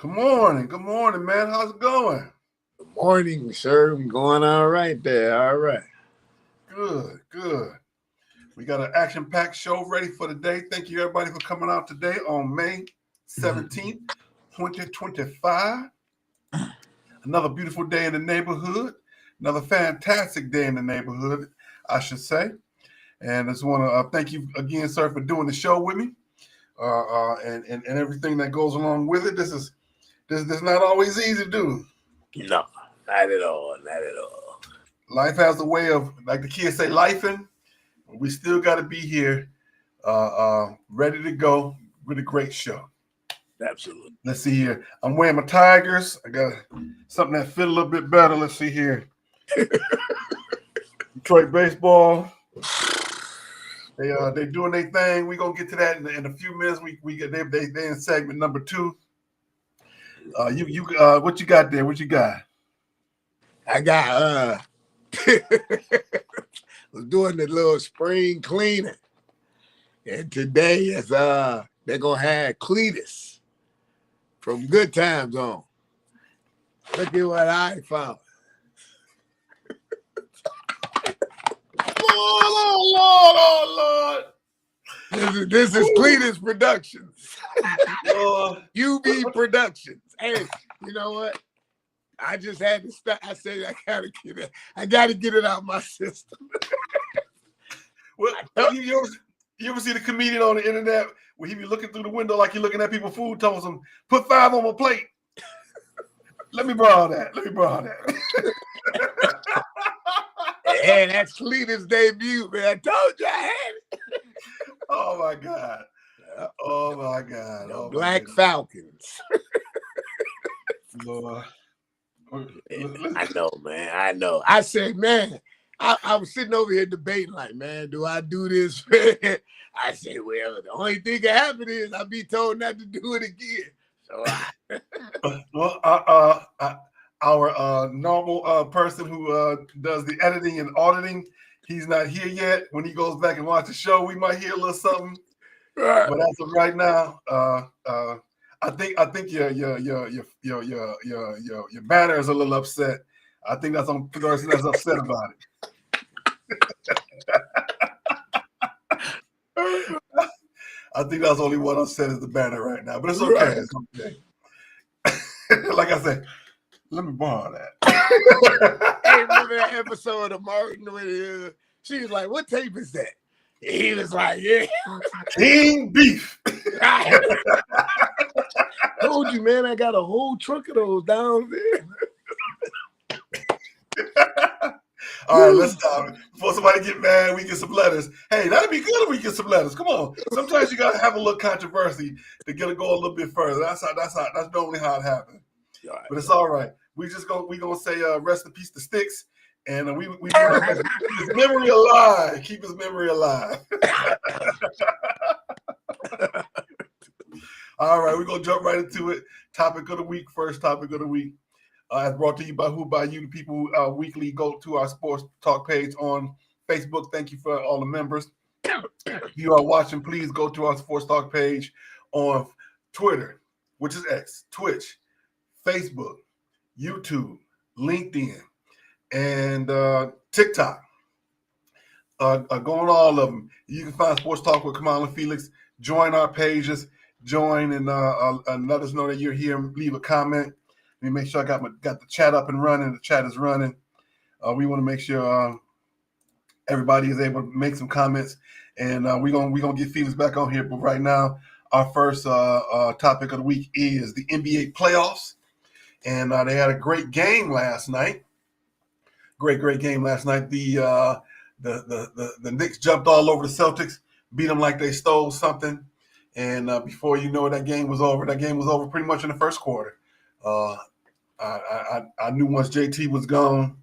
Good morning, man. How's it going? Good morning, sir. I'm going all right there. All right. Good. We got an action-packed show ready for the day. Thank you, everybody, for coming out today on May 17th, 2025. Another beautiful day in the neighborhood. Another fantastic day in the neighborhood, I should say. And I just want to thank you again, sir, for doing the show with me and everything that goes along with it. This is not always easy to do. No, not at all. Not at all. Life has a way of, like the kids say, lifing. We still got to be here, ready to go with a great show. Absolutely. Let's see here. I'm wearing my Tigers. I got something that fit a little bit better. Let's see here. Detroit baseball. They doing their thing. We're gonna get to that in a few minutes. They in segment number 2. You what you got there? What you got? I got was doing the little spring cleaning, and today is they're gonna have Cletus from Good Times on. Look at what I found. Oh, Lord. This is Cletus Productions. UB Productions. Hey, you know what? I just had to stop. I said I gotta get it out of my system. Well, you ever see the comedian on the internet where he be looking through the window like you're looking at people's food, telling them, put 5 on my plate. Let me borrow that. Yeah, that's Cletus' debut, man. I told you I had it. Oh my God. Black Falcons. Lord. I know, man. I know. I said, man, I was sitting over here debating, like, man, do I do this? I said, well, the only thing that happen is I'll be told not to do it again. So our normal person who does the editing and auditing, he's not here yet. When he goes back and watch the show, we might hear a little something. Right. But as of right now, I think your banner is a little upset. I think that's on the person that's upset about it. I think that's only one upset is the banner right now, but it's okay. Right. It's okay. Like I said, let me borrow that. Hey, remember that episode of Martin when she was like, "What tape is that?" He was like, "Yeah, King Beef." Told you, man. I got a whole truck of those down there. All right, let's stop. Before somebody get mad, we get some letters. Hey, that'd be good if we get some letters. Come on. Sometimes you gotta have a little controversy to get it go a little bit further. That's normally how it happens. Right. But it's all right. We gonna say rest in peace to Sticks, and we keep his memory alive. Keep his memory alive. All right, we're gonna jump right into it. Topic of the week. First topic of the week. Brought to you by who? By you, the people who weekly go to our sports talk page on Facebook. Thank you for all the members. If you are watching, please go to our sports talk page on Twitter, which is X, Twitch, Facebook, YouTube, LinkedIn, and TikTok. Go on all of them. You can find Sports Talk with Kamau and Felix. Join our pages. Join and let us know that you're here. Leave a comment. Let me make sure I got the chat up and running. The chat is running. We want to make sure everybody is able to make some comments, and we're gonna get Felix back on here. But right now, our first topic of the week is the NBA playoffs, and they had a great game last night. Great game last night. The Knicks jumped all over the Celtics, beat them like they stole something, and before you know it, that game was over. That game was over pretty much in the first quarter. I knew once JT was gone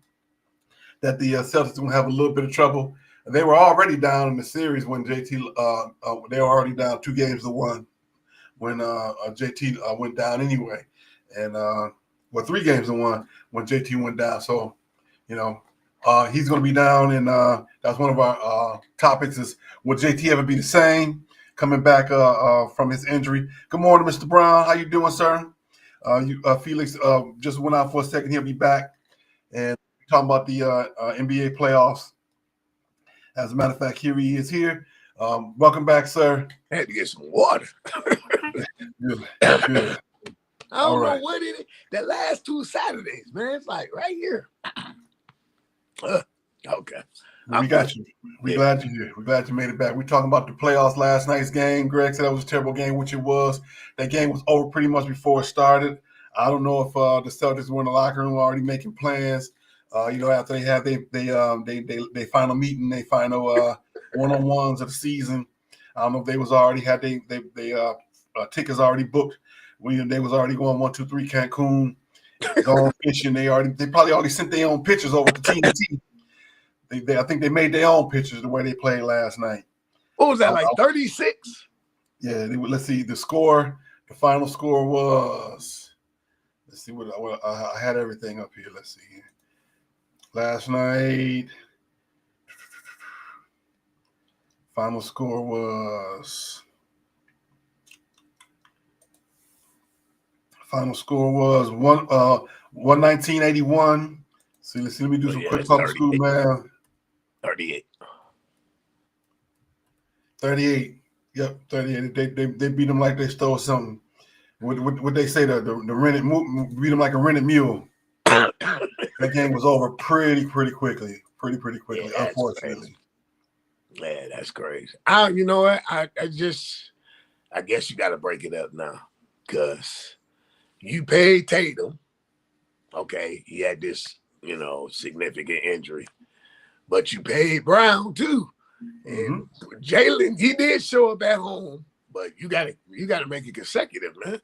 that the Celtics would have a little bit of trouble. They were already down in the series when JT. They were already down 2-1 when JT went down anyway, and 3-1 when JT went down. So, you know, he's going to be down, and that's one of our topics: is will JT ever be the same coming back from his injury? Good morning, Mr. Brown. How you doing, sir? Felix just went out for a second. He'll be back. And talking about the NBA playoffs. As a matter of fact, here he is here. Welcome back, sir. I had to get some water. Good. Good. I don't know what it is. The last 2 Saturdays, man. It's like right here. Okay. We got you. We're glad you're here. We're glad you made it back. We're talking about the playoffs, last night's game. Greg said that was a terrible game, which it was. That game was over pretty much before it started. I don't know if the Celtics were in the locker room already making plans. After they had they final meeting, they final one-on-ones of the season. I don't know if they was already had they tickets already booked. They was already going 1, 2, 3 Cancun, going fishing. They probably already sent their own pictures over to TNT. I think they made their own pictures the way they played last night. What was that, like 36? Yeah. Let's see the score. The final score was. Let's see what I had everything up here. Let's see here. Last night, final score was 119-81. See, let me do some quick public school math. 38. 38. Yep, 38. They beat them like they stole something. What they say, the rented beat them like a rented mule. That game was over pretty quickly. Pretty quickly, yeah, unfortunately. Man, that's crazy. You know what? I guess you got to break it up now, because you paid Tatum. Okay, he had this, significant injury, but you paid Brown too. And Jalen, he did show up at home, but you got to make it consecutive, man.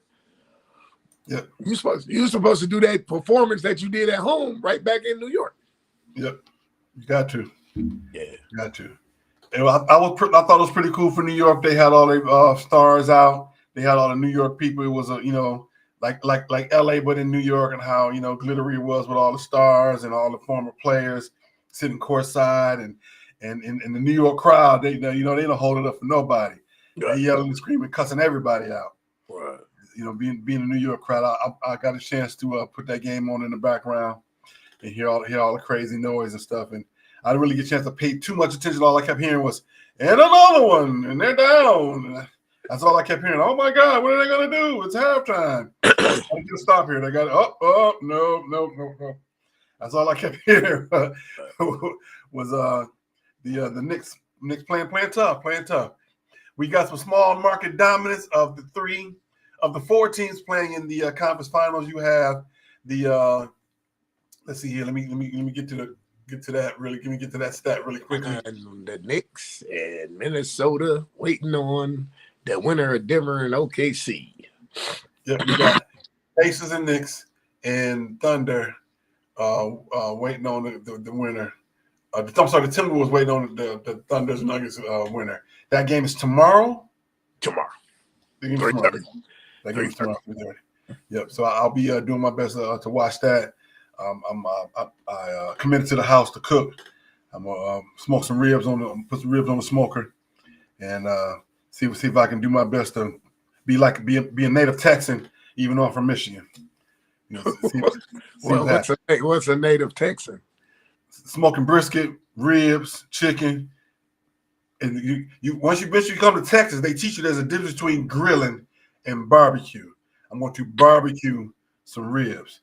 Yep. You're supposed to do that performance that you did at home right back in New York. Yep. You got to. Yeah. You got to. And I thought it was pretty cool for New York. They had all their stars out. They had all the New York people. It was like LA, but in New York, and how glittery it was with all the stars and all the former players sitting courtside, and the New York crowd. They don't hold it up for nobody. They yelling and screaming, cussing everybody out. Right. Being a New York crowd, I got a chance to put that game on in the background and hear all the crazy noise and stuff. And I didn't really get a chance to pay too much attention. All I kept hearing was, and another one, and they're down. And that's all I kept hearing. Oh my God, what are they gonna do? It's halftime. I can't stop here. They got no. That's all I kept hearing was the Knicks playing tough. We got some small market dominance of the 4 teams playing in the conference finals. You have the let's see here. Let me get to that really. Let me get to that stat really quickly. The Knicks and Minnesota waiting on the winner of Denver and OKC. Yep, you got Pacers and Knicks and Thunder waiting on the winner. I'm sorry, the Timberwolves waiting on the Thunder's Nuggets winner. That game is tomorrow. Tomorrow. The game is tomorrow. That game is tomorrow. Yep. So I'll be doing my best to watch that. I committed to the house to cook. I'm gonna smoke some ribs put some ribs on the smoker, and see if I can do my best to be a native Texan, even though I'm from Michigan. What's a native Texan? Smoking brisket, ribs, chicken, and once you come to Texas, they teach you there's a difference between grilling and barbecue. I'm going to barbecue some ribs.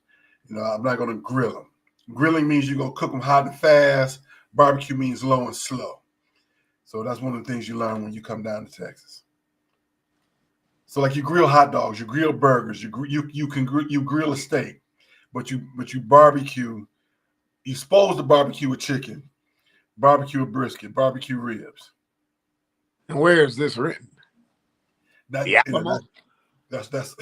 I'm not going to grill them. Grilling means you're going to cook them hot and fast. Barbecue means low and slow. So that's one of the things you learn when you come down to Texas. So like you grill hot dogs, you grill burgers, you grill a steak, but you barbecue. You're supposed to barbecue a chicken, barbecue a brisket, barbecue ribs. And where is this written? That's that's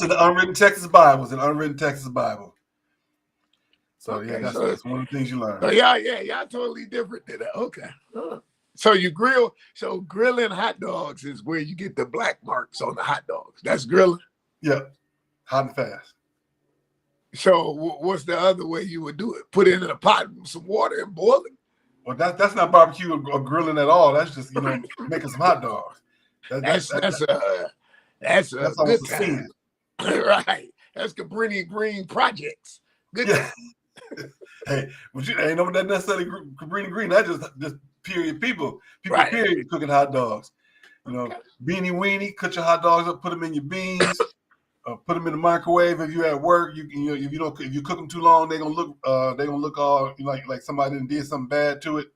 in the unwritten Texas Bible. It's an unwritten Texas Bible. So okay, that's one of the things you learn. So y'all totally different than that. Okay. So you grill. So grilling hot dogs is where you get the black marks on the hot dogs. That's grilling. Yeah, hot and fast. So what's the other way you would do it? Put it in a pot with some water and boil it? Well, that's not barbecue or grilling at all. That's just making some hot dogs. That's a good time. Right. That's Cabrini Green Projects. Good. Yeah. Hey, but you ain't know that necessarily Cabrini Green. That's just period people. People Right. period cooking hot dogs. You know, beanie weenie, cut your hot dogs up, put them in your beans, put them in the microwave. If you're at work, if you cook them too long, they're gonna look all like somebody did something bad to it.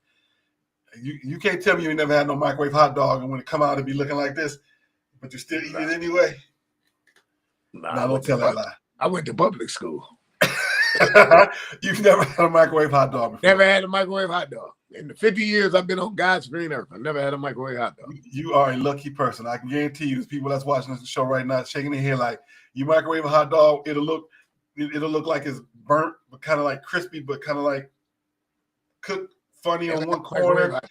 You can't tell me you ain't never had no microwave hot dog, and when it come out, it be looking like this, but you still eat it anyway. Nah, don't tell that lie. I went to public school. You've never had a microwave hot dog before. Never had a microwave hot dog. In the 50 years I've been on God's green earth, I've never had a microwave hot dog. You are a lucky person. I can guarantee you, there's people that's watching this show right now shaking their head like, you microwave a hot dog, it'll look like it's burnt, but kind of like crispy, but kind of like cooked funny on one corner,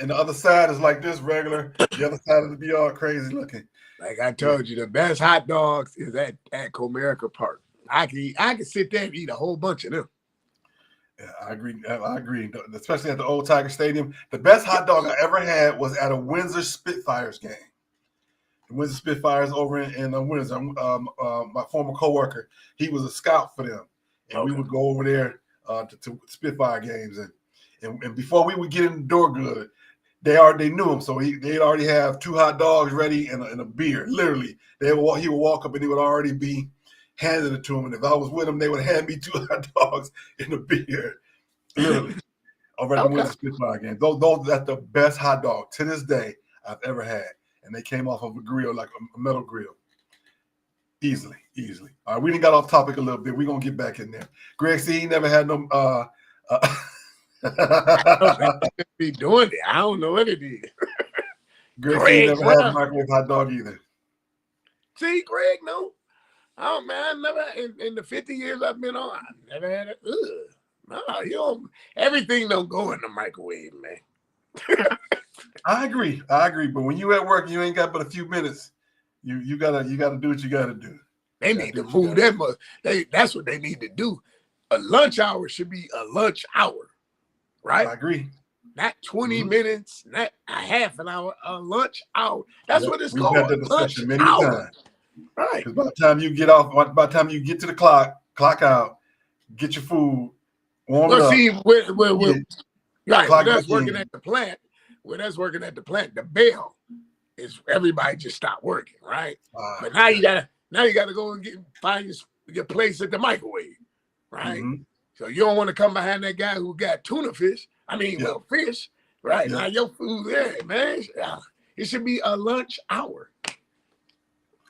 and the other side is like this regular. The other side will be all crazy looking. Like I told you, the best hot dogs is at Comerica Park. I can sit there and eat a whole bunch of them. Yeah, I agree. Especially at the old Tiger Stadium. The best hot dog I ever had was at a Windsor Spitfires game. The Windsor Spitfires over in Windsor. My former coworker, he was a scout for them, and we would go over there to Spitfire games, and before we would get in the door good, they knew him, so they'd already have 2 hot dogs ready and a beer. Literally, he would walk up and he would already be handing it to him, and if I was with him, they would hand me 2 hot dogs and a beer. Literally, over at the Windsor Spitfire game. Those that's the best hot dog to this day I've ever had, and they came off of a grill, like a metal grill. Easily. All right, we done got off topic a little bit. We're gonna get back in there. Greg C, he never had no be doing it. I don't know what it is. Greg never had a microwave hot dog either. See, Greg, no. Oh man, I never in the 50 years I've been on, I never had it. No, everything don't go in the microwave, man. I agree. But when you at work, you ain't got but a few minutes. You gotta do what you gotta do. They need to move that much. That's what they need to do. A lunch hour should be a lunch hour, right? I agree. Not 20 minutes, not a half an hour, a lunch hour. That's what it's called. We've had that discussion many times. Right. Because by the time you get off, by the time you get to the clock out, get your food, warm it up. See, right, when that's working at the plant, the bell is everybody just stopped working, right? But now you gotta go and find your place at the microwave, right? Mm-hmm. So you don't want to come behind that guy who got tuna fish. Fish, right? Now your food there, man. It should be a lunch hour.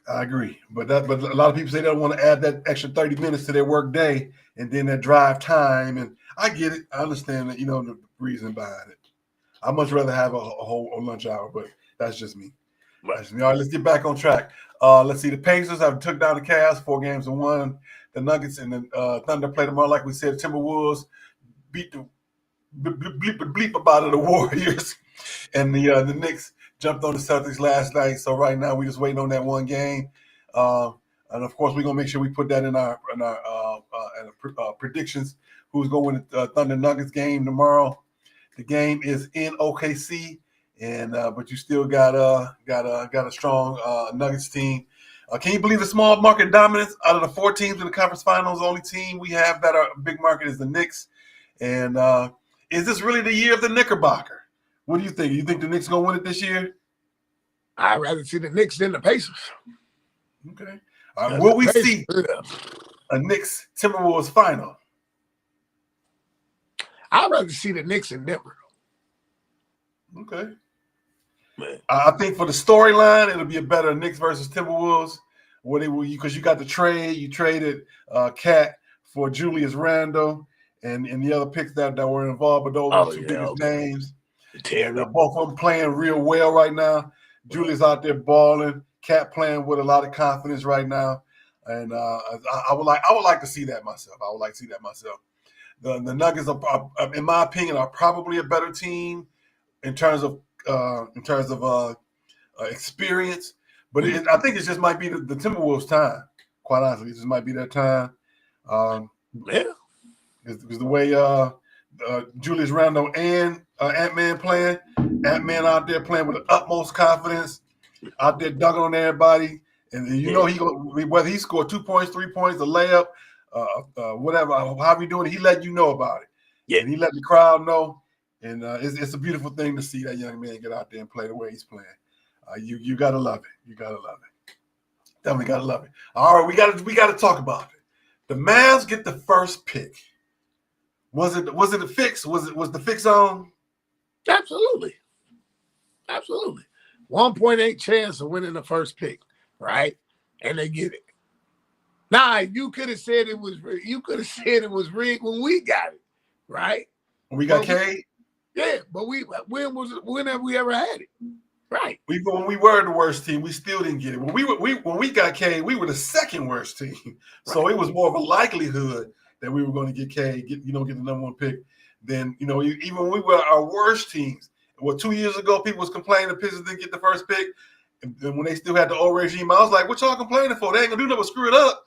I agree, but a lot of people say they don't want to add that extra 30 minutes to their work day, and then that drive time. And I get it, I understand that, the reason behind it. I'd much rather have a whole lunch hour, but that's just me. All right, let's get back on track. Let's see. The Pacers have took down the Cavs 4-1. The Nuggets and the Thunder play tomorrow, like we said. Timberwolves beat the bleep about it, the Warriors, and the Knicks jumped on the Celtics last night. So right now we're just waiting on that one game, and of course we're gonna make sure we put that in our predictions. Who's going to win the Thunder Nuggets game tomorrow? The game is in OKC, and but you still got a strong Nuggets team. Can you believe the small market dominance out of the 4 teams in the conference finals? The only team we have that are big market is the Knicks. And is this really the year of the Knickerbocker? What do you think? You think the Knicks gonna win it this year? I'd rather see the Knicks than the Pacers. Okay. Will we see a Knicks Timberwolves final? I'd rather see the Knicks in Denver. Okay. Man. I think for the storyline, it'll be a better Knicks versus Timberwolves. Because you got the trade. You traded Cat for Julius Randle and the other picks that were involved, but those are the 2 biggest names. And both of them playing real well right now. Julius out there balling. Cat playing with a lot of confidence right now. And I would like to see that myself. The Nuggets are, in my opinion, are probably a better team in terms of experience, but I think it just might be the Timberwolves' time. Quite honestly, it just might be their time. Because the way Julius Randle and Ant-Man playing, Ant-Man out there playing with the utmost confidence, out there dunking on everybody, And you know whether he scored 2 points, 3 points, a layup, whatever, however he doing it, he let you know about it. Yeah. And he let the crowd know. And it's a beautiful thing to see that young man get out there and play the way he's playing. You gotta love it. You gotta love it. Definitely gotta love it. All right, we gotta talk about it. The Mavs get the first pick. Was it a fix? Was the fix on? Absolutely. 1.8 chance of winning the first pick, right? And they get it. Now you could have said it was rigged when we got it, right? When we got Cade? Yeah, but when have we ever had it? Right. When we were the worst team, we still didn't get it. When we got Cade, we were the second worst team. So it was more of a likelihood that we were going to get Cade, get the number one pick. Then, even when we were our worst teams. 2 years ago, people was complaining the Pistons didn't get the first pick. And when they still had the old regime, I was like, what y'all complaining for? They ain't going to do nothing but screw it up.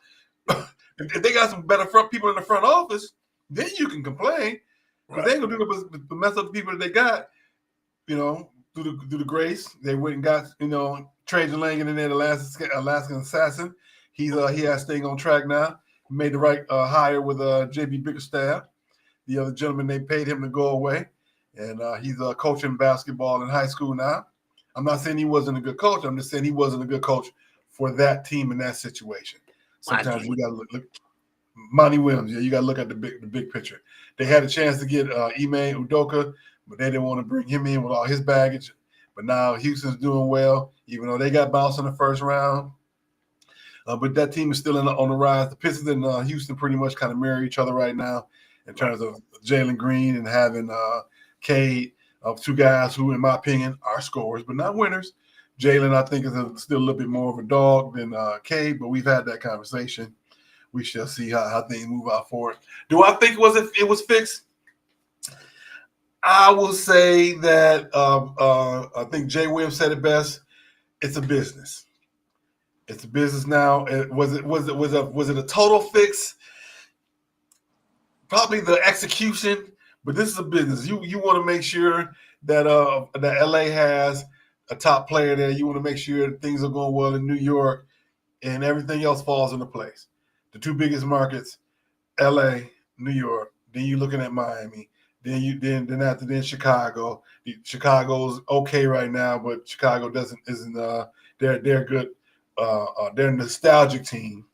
If they got some better people in the front office, then you can complain. Because they ain't going to do nothing but mess up the people that they got, through the grace. They went and got, Trajan Langan in there, the Alaskan assassin. He has staying on track now. He made the right hire with J.B. Bickerstaff. The other gentleman, they paid him to go away. And he's coaching basketball in high school now. I'm not saying he wasn't a good coach. I'm just saying he wasn't a good coach for that team in that situation. Sometimes you got to look. Monty Williams, you got to look at the big picture. They had a chance to get Ime Udoka, but they didn't want to bring him in with all his baggage. But now Houston's doing well, even though they got bounced in the first round. But that team is still on the rise. The Pistons and Houston pretty much kind of mirror each other right now in terms of Jalen Green and having Cade, two guys who, in my opinion, are scorers, but not winners. Jalen, I think, is still a little bit more of a dog than Cade, but we've had that conversation. We shall see how things move out forward. Do I think it was fixed? I will say that I think Jay Williams said it best. It's a business. It's a business now. Was it a total fix? Probably the execution. But this is a business. You want to make sure that that LA has a top player there. You want to make sure that things are going well in New York, and everything else falls into place. The two biggest markets, LA, New York. Then you're looking at Miami. Then Chicago. Chicago's okay right now, but Chicago isn't. They're good. They're a nostalgic team.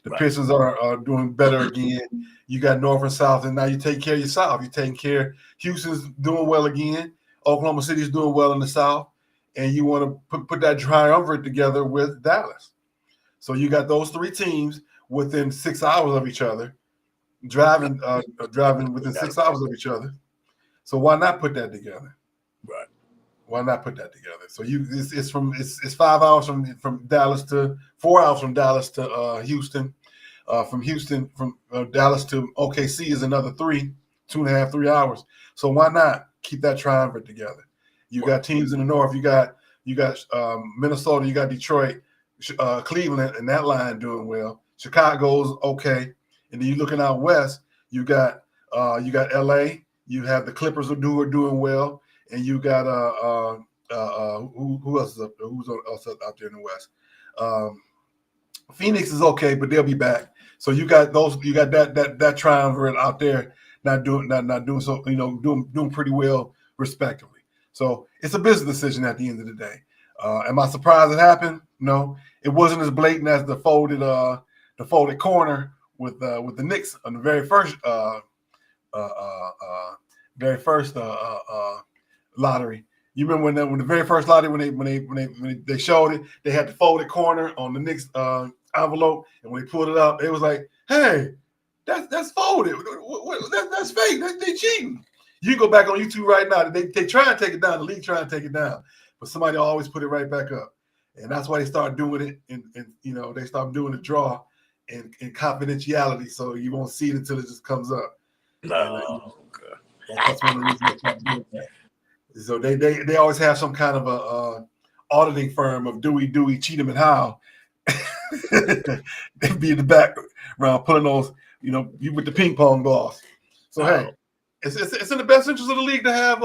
The Pistons are doing better again. You got North and South, and now you take care of your South. You're taking care. Houston's doing well again. Oklahoma City's doing well in the South, and you want to put that triumvirate together with Dallas. So you got those three teams within 6 hours of each other, driving within 6 hours of each other. So why not put that together? Right. Why not put that together? So it's 5 hours from Dallas to 4 hours from Dallas to Houston. From Houston, from Dallas to OKC is another 2.5, 3 hours. So why not keep that triumvirate together? You got teams in the North. You got Minnesota. You got Detroit, Cleveland, and that line doing well. Chicago's okay, and then you're looking out west. You got LA. You have the Clippers who are doing well, and you got who else is up there? Who's else out there in the west? Phoenix is okay, but they'll be back. So you got that triumvirate out there not doing so, doing pretty well respectively. So it's a business decision at the end of the day. Am I surprised it happened? No, it wasn't as blatant as the folded corner with the Knicks on the very first lottery. You remember when the very first lottery when they showed it, they had the folded corner on the Knicks envelope, and when they pulled it up, it was like, hey, that's folded. That's fake. They cheating. You can go back on YouTube right now. They try and take it down. The league try and take it down, but somebody always put it right back up, and that's why they start doing it. And they start doing the draw in confidentiality, so you won't see it until it just comes up. No, that's one of the reasons they try to do that. So they always have some kind of a auditing firm of Dewey, Cheatham, and Howe. They'd be in the background pulling those, you with the ping pong balls. So hey, it's in the best interest of the league to have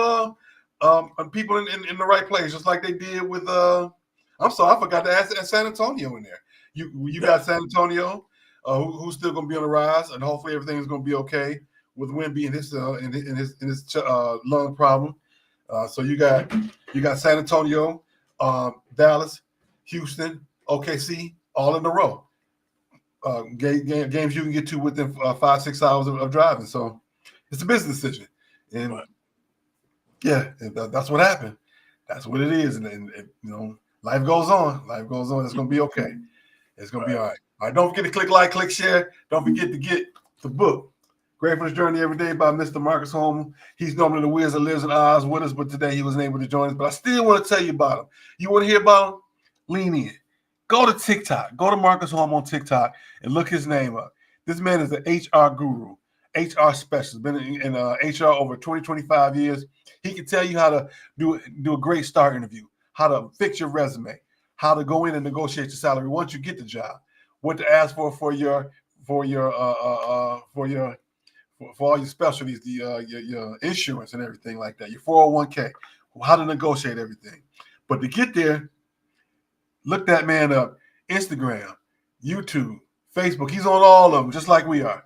people in the right place, just like they did with. I'm sorry, I forgot to add San Antonio in there. You got San Antonio, who's still going to be on the rise, and hopefully everything is going to be okay with Wemby and his lung problem. So you got San Antonio, Dallas, Houston, OKC, all in a row. Games you can get to within 5-6 hours of driving. So it's a business decision, and that's what happened. That's what it is, and life goes on. Life goes on. It's gonna be okay. It's gonna be all right. All right. Don't forget to click like, click share. Don't forget to get the book, Gratefulness Journey Every Day by Mr. Marcus Holman. He's normally the wizard lives in Oz with us, but today he wasn't able to join us. But I still want to tell you about him. You want to hear about him? Lean in. Go to TikTok. Go to Marcus Holman on TikTok and look his name up. This man is an HR guru, HR specialist, been in HR over 20, 25 years. He can tell you how to do a great start interview, how to fix your resume, how to go in and negotiate your salary once you get the job, what to ask for all your specialties, your insurance and everything like that, your 401k, how to negotiate everything. But to get there, look that man up. Instagram, YouTube, Facebook. He's on all of them, just like we are.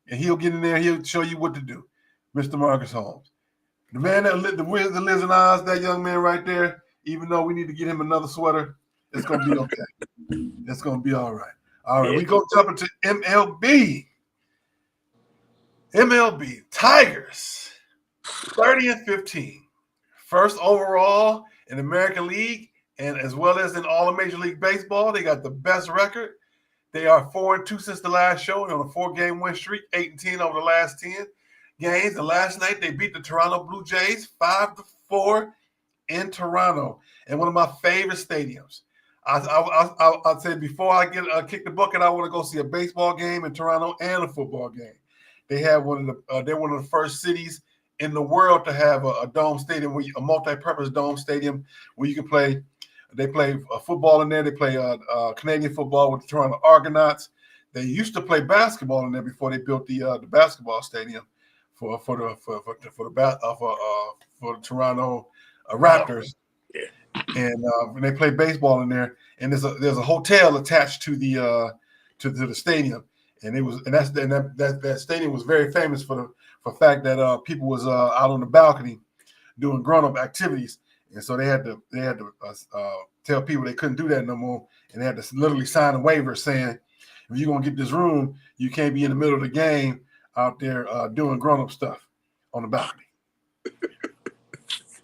And he'll get in there. He'll show you what to do. Mr. Marcus Holmes. The man the wizard that lives in Oz, that young man right there, even though we need to get him another sweater, it's going to be okay. It's going to be all right. All right, we go jump into MLB. MLB, Tigers, 30-15. First overall in the American League, and as well as in all of Major League Baseball. They got the best record. They are 4-2 since the last show. They're on a 4-game win streak, 8-10 over the last 10 games. And last night they beat the Toronto Blue Jays 5-4 in Toronto, in one of my favorite stadiums. I'd say before I get kick the bucket, I want to go see a baseball game in Toronto and a football game. They have they're one of the first cities in the world to have a dome stadium, a multi-purpose dome stadium where you can play. They play football in there. They play Canadian football with the Toronto Argonauts. They used to play basketball in there before they built the basketball stadium for the Toronto Raptors. And they play baseball in there. And there's a hotel attached to the stadium. And that stadium was very famous for the fact that people was out on the balcony doing grown-up activities. And so they had to tell people they couldn't do that no more, and they had to literally sign a waiver saying, if you're gonna get this room, you can't be in the middle of the game out there doing grown-up stuff on the balcony.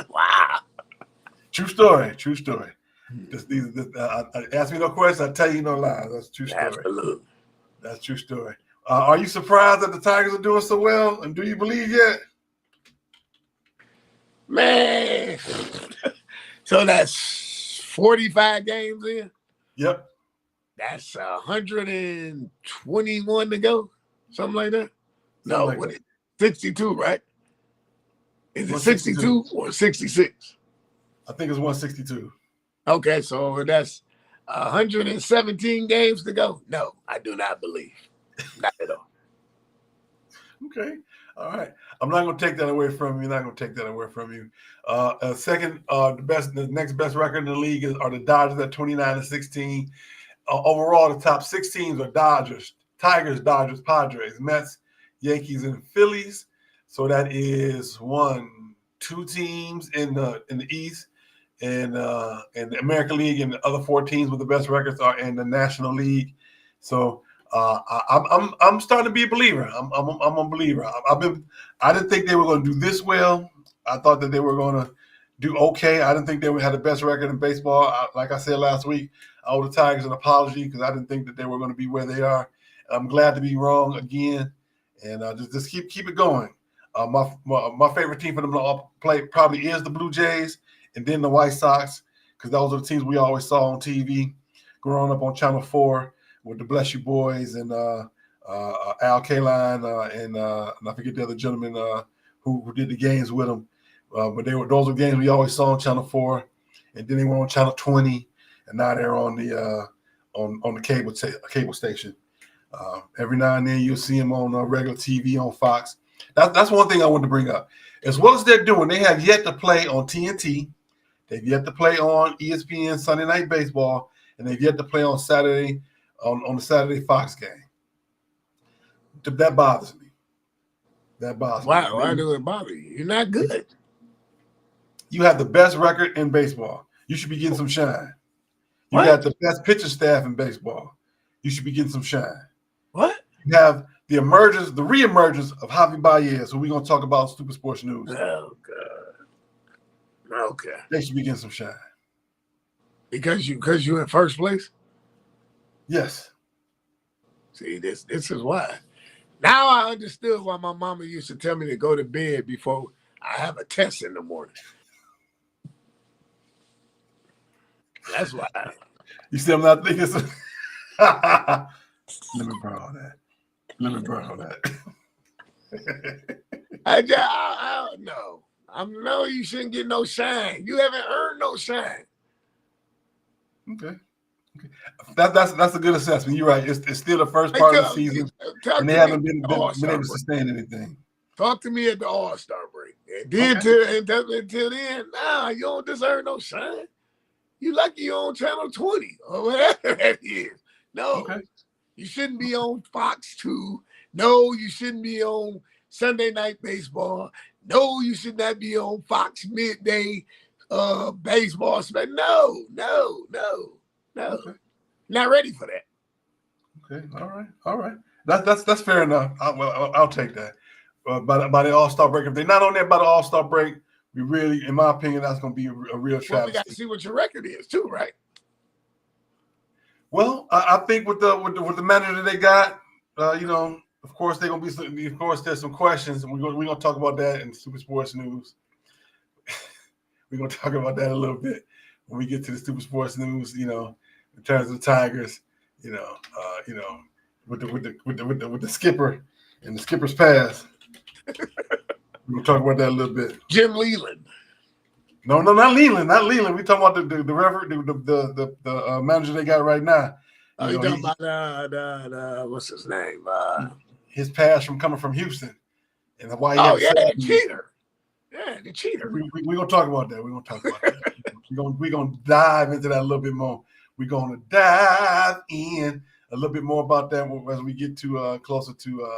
Wow. True story. Ask me no questions, I tell you no lies. That's true story. Absolutely. That's true story. Are you surprised that the Tigers are doing so well? And do you believe yet? Man. So that's 45 games in? Yep. That's 121 to go? Something like that? No, like that. 62, right? Is it 62 or 66? I think it's 162. Okay, so that's 117 games to go. No, I do not believe. Not at all. Okay. All right. I'm not going to take that away from you. The next best record in the league are the Dodgers at 29-16. Overall, the top 6 teams are Dodgers, Tigers, Dodgers, Padres, Mets, Yankees, and Phillies. So that is 2 teams in the East, and the American League, and the other 4 teams with the best records are in the National League. So I'm starting to be a believer. I'm a believer. I didn't think they were going to do this well. I thought that they were going to do okay. I didn't think they would have the best record in baseball. Like I said last week, I owe the Tigers an apology because I didn't think that they were going to be where they are. I'm glad to be wrong again, and just keep it going. My favorite team for them to play probably is the Blue Jays, and then the White Sox, because those are the teams we always saw on TV growing up on Channel 4 with the Bless You Boys and Al Kaline and I forget the other gentleman who did the games with them. But those were games we always saw on Channel 4, and then they were on Channel 20, and now they're on the cable station. Every now and then you'll see them on regular TV on Fox. That's one thing I want to bring up. As well as they're doing, they have yet to play on TNT. They've yet to play on ESPN Sunday Night Baseball, and they've yet to play on Saturday on the Saturday Fox game. That bothers me. That bothers me. Why do it bother you? You're not good. You have the best record in baseball. You should be getting some shine. You What? got the best pitching staff in baseball. You should be getting some shine. What? You have the reemergence of Javi Báez, who we're going to talk about in Stoopid Sports News. Oh, God. Okay. They should be getting some shine. Because you in first place? Yes. See, this is why. Now I understood why my mama used to tell me to go to bed before I have a test in the morning. That's why. You see, I'm not thinking so. Let me borrow that. I no. No, you shouldn't get no shine. You haven't earned no shine. Okay. That's a good assessment. You're right. It's still the first part of the season, and they haven't been able to sustain anything. Talk to me at the All-Star break. And then until then, nah, you don't deserve no shine. You lucky you're on Channel 20 or whatever that is. No, you shouldn't be on Fox 2. No, you shouldn't be on Sunday Night Baseball. No, you should not be on Fox Midday Baseball. No. Okay. Not ready for that. Okay, all right. That's fair enough. I'll take that. By the All-Star break, if they're not on there by the All-Star break, we really, in my opinion, that's going to be a real travesty. Well, we got to see what your record is too, right? Well, I think with the manager they got, of course they're going to be. Of course, there's some questions, and we're going to talk about that in Stoopid Sports News. We're going to talk about that a little bit when we get to the Stoopid Sports News. In terms of the Tigers, with the skipper and the skipper's pass. We're gonna talk about that a little bit. Jim Leland. No, not Leland. We're talking about the manager they got right now. You talking about what's his name? His pass coming from Houston and why. The cheater. Yeah, the cheater. We're gonna talk about that. We're gonna dive into that a little bit more. We're gonna dive in a little bit more about that as we get to closer to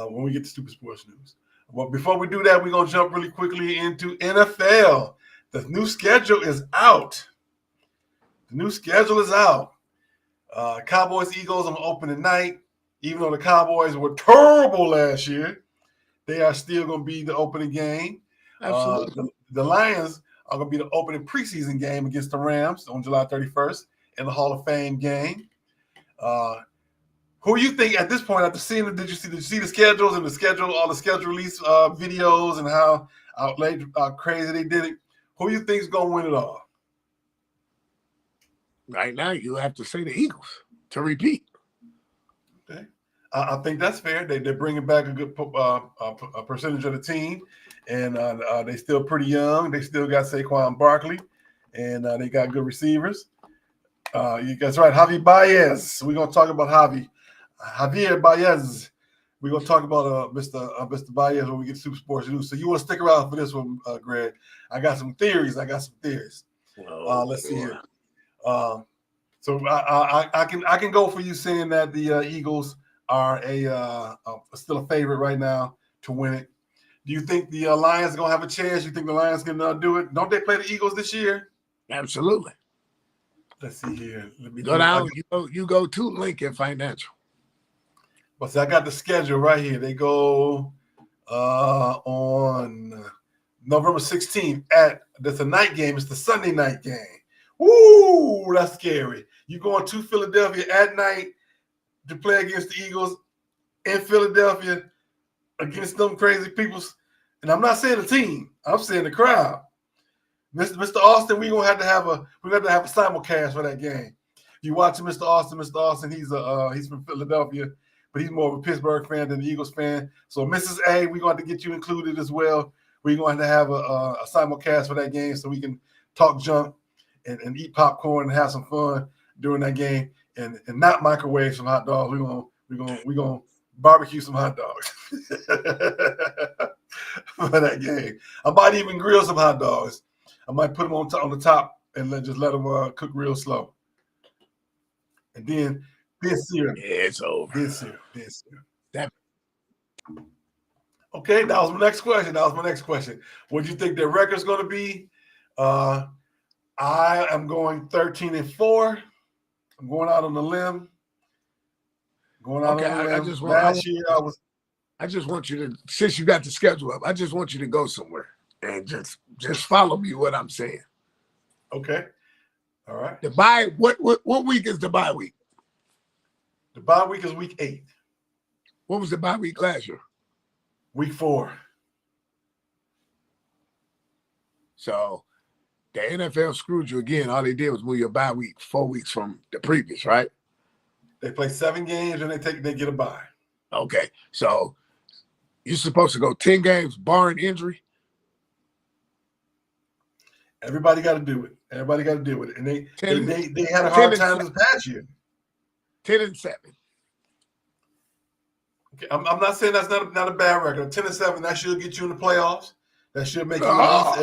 when we get to Stoopid Sports News. Well, before we do that, we're going to jump really quickly into NFL. The new schedule is out. Cowboys, Eagles on opening night. Even though the Cowboys were terrible last year, they are still going to be the opening game. Absolutely. The Lions are going to be the opening preseason game against the Rams on July 31st in the Hall of Fame game. Who you think at this point after seeing it? Did you see the schedules and all the schedule release videos and how crazy they did it? Who you think is going to win it all? Right now, you have to say the Eagles to repeat. Okay, I think that's fair. They're bringing back a good percentage of the team, and they're still pretty young. They still got Saquon Barkley, and they got good receivers. You guys right, Javi Báez. We're gonna talk about Javier Báez. We're gonna talk about Mr. Báez when we get to Stoopid Sports News. So you want to stick around for this one, Greg? I got some theories. Let's see here. So I can go for you saying that the Eagles are still a favorite right now to win it. Do you think the Lions are gonna have a chance? You think the Lions can do it? Don't they play the Eagles this year? Absolutely. Let's see here. Let me go down. You go to Lincoln Financial. But see, I got the schedule right here. They go on November 16th that's a night game. It's the Sunday night game. Woo, that's scary. You going to Philadelphia at night to play against the Eagles in Philadelphia against them crazy people. And I'm not saying the team. I'm saying the crowd. Mr. Austin, we're gonna have a simulcast for that game. You watching Mr. Austin, he's from Philadelphia, but he's more of a Pittsburgh fan than the Eagles fan. So Mrs. A, we're going to get you included as well. We're going to have a simulcast for that game so we can talk junk and eat popcorn and have some fun during that game and not microwave some hot dogs. We're gonna barbecue some hot dogs for that game. I might even grill some hot dogs. I might put them on the top and just let them cook real slow. And then This year. It's over. This year. Okay, that was my next question. What do you think their record's going to be? I am going 13-4. I'm going out on the limb. I just want you to, since you got the schedule up, I just want you to go somewhere and just follow me what I'm saying. Okay. All right. The bye, what week is the bye week? The bye week is week 8. What was the bye week last year? Week 4. So the NFL screwed you again. All they did was move your bye week 4 weeks from the previous, right? They play 7 games and they get a bye. Okay. So you're supposed to go 10 games barring injury. Everybody got to do it. Everybody got to deal with it. And they had a hard time this past year. 10-7. Okay, I'm not saying that's not a bad record. 10-7, that should get you in the playoffs. That should make you at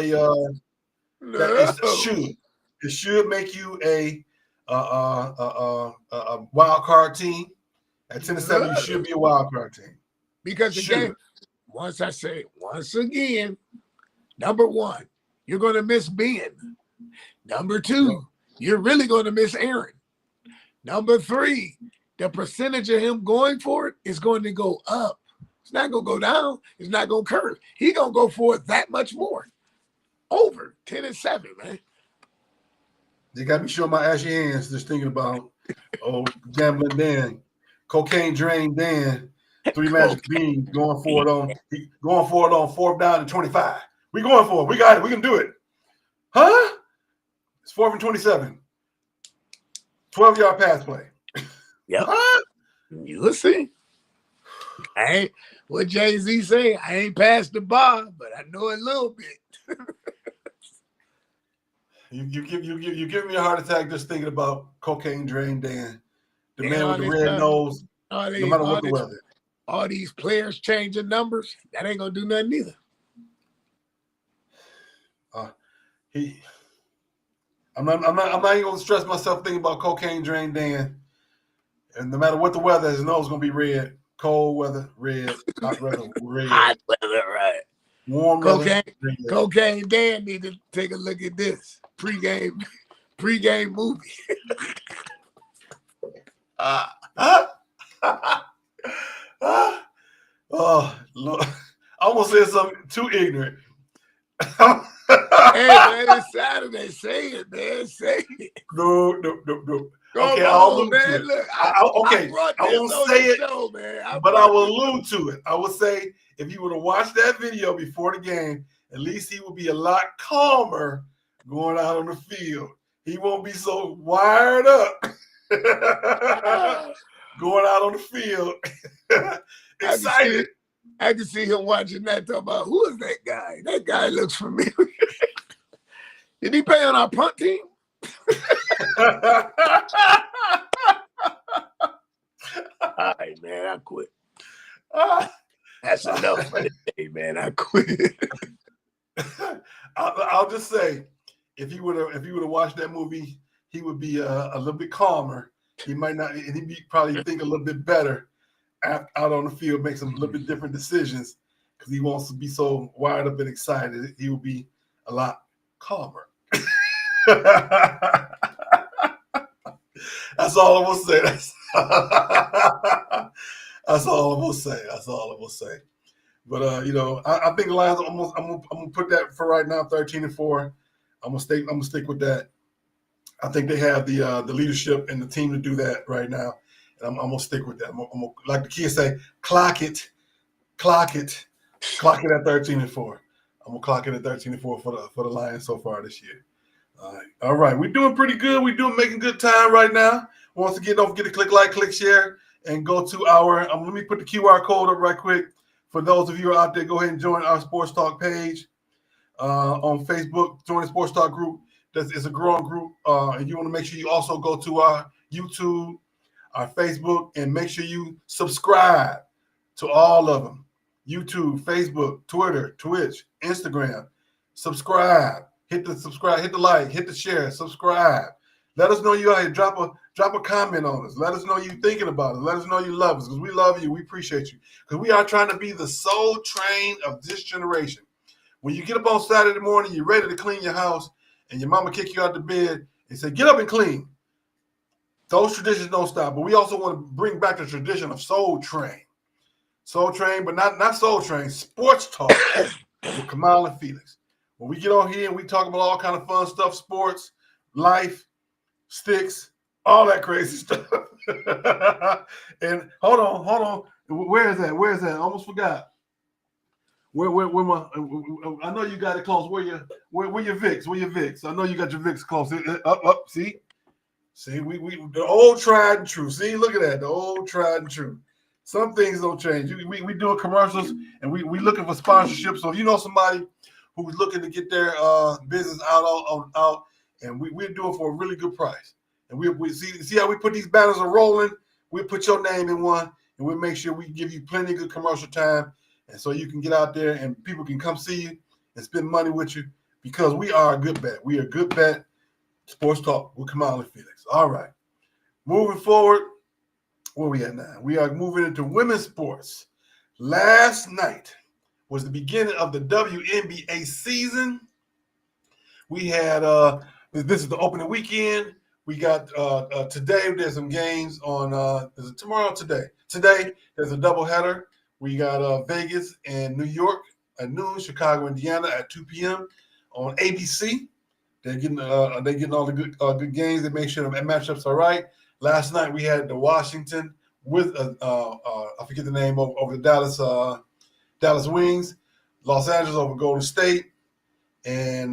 least it should make you a wild card team. At 10-7, you should be a wild card team. Because again, once again, number one, you're going to miss Ben. Number 2, you're really going to miss Aaron. Number 3, the percentage of him going for it is going to go up. It's not going to go down. It's not going to curve. He's going to go for it that much more. Over 10-7, man. They got me showing my ashy hands just thinking about gambling Dan, cocaine drain Dan, 3 magic beans going for it on 4th down and 25. We going for it. We got it. We can do it. Huh? It's 4th and 27. 12-yard pass play. Yep. Huh? You'll see. What Jay-Z say? I ain't passed the bar, but I know a little bit. You give me a heart attack just thinking about cocaine drain Dan, the man with the red nose. No matter what the weather. All these players changing numbers, that ain't gonna do nothing either. I'm not even gonna stress myself thinking about cocaine drain Dan. And no matter what the weather, his nose is gonna be red. Cold weather, red. Hot weather, red. Hot weather, right. Warm weather. Red. Cocaine Dan need to take a look at this pregame movie. Oh Lord. I almost said something too ignorant. Hey man, it's Saturday. Say it, man. Say it. No. Okay, I'll allude to it. Look, I won't say it, show, but I will allude to it. I will say if he would have watched that video before the game, at least he would be a lot calmer going out on the field. He won't be so wired up going out on the field. Excited. I can see him watching that, talking about, who is that guy? That guy looks familiar. Did he play on our punt team? All right, man, I quit. That's enough for today, man. I quit. I'll just say, if he would have watched that movie, he would be a little bit calmer. He might not, and he'd probably think a little bit better out on the field, make some little bit different decisions because he wants to be so wired up and excited. He will be a lot calmer. That's all I'm gonna say. That's all I'm gonna say. But I think the Lions. I'm gonna put that for right now, 13-4. I'm gonna stick with that. I think they have the leadership and the team to do that right now, and I'm gonna stick with that. I'm gonna, like the kids say, clock it at 13-4. I'm gonna clock it at 13-4 for the Lions so far this year. All right. We're doing pretty good. We're making good time right now. Once again, don't forget to click like, click share, and go to our. Let me put the QR code up right quick for those of you who are out there. Go ahead and join our Sports Talk page on Facebook. Join the Sports Talk group. It's a growing group, and you want to make sure you also go to our YouTube, our Facebook, and make sure you subscribe to all of them. YouTube, Facebook, Twitter, Twitch, Instagram. Subscribe. Hit the subscribe, hit the like, hit the share, subscribe. Let us know you out here. Drop Drop a comment on us. Let us know you're thinking about us. Let us know you love us because we love you. We appreciate you because we are trying to be the soul train of this generation. When you get up on Saturday morning, you're ready to clean your house, and your mama kick you out the bed and say, get up and clean. Those traditions don't stop. But we also want to bring back the tradition of Soul Train. Soul Train, but not Soul Train, Sports Talk with Kamau and Felix. When we get on here and we talk about all kind of fun stuff, sports, life, sticks, all that crazy stuff. And hold on. Where is that? I almost forgot. Where my? I know you got it close. Where your Vicks? I know you got your Vicks close. Up. See, we the old tried and true. See, look at that, the old tried and true. Some things don't change. We doing commercials and we looking for sponsorships. So if you know somebody who's looking to get their business out, and we're doing for a really good price. And we see how we put these banners are rolling. We'll put your name in one, and we'll make sure we give you plenty of good commercial time, and so you can get out there and people can come see you and spend money with you because we are a good bet. We are a good bet. Sports Talk with Kamau and Felix. All right. Moving forward, where we at now? We are moving into women's sports. Last night was the beginning of the WNBA season. We had this is the opening weekend. We got today. There's some games on. Is it tomorrow? Or today. Today there's a doubleheader. We got Vegas and New York at noon. Chicago, Indiana at 2 p.m. on ABC. They're getting all the good games. They make sure the matchups are right. Last night we had the Washington with I forget the name over the Dallas Wings, Los Angeles over Golden State, and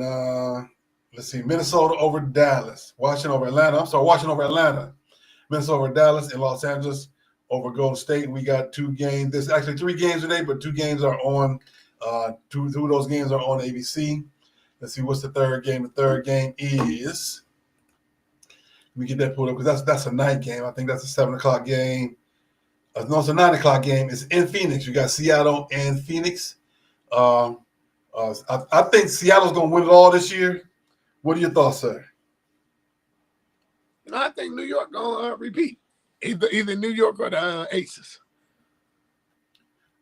let's see, Minnesota over Dallas, Washington over Atlanta, Minnesota over Dallas, and Los Angeles over Golden State. We got 2 games. There's actually 3 games today, but 2 games are on. Two of those games are on ABC. Let's see, what's the third game? The third game is, let me get that pulled up because that's a night game. I think that's a 7 o'clock game. No, it's a 9 o'clock game. It's in Phoenix. You got Seattle and Phoenix. I think Seattle's going to win it all this year. What are your thoughts, sir? No, I think New York going to repeat. Either New York or the Aces.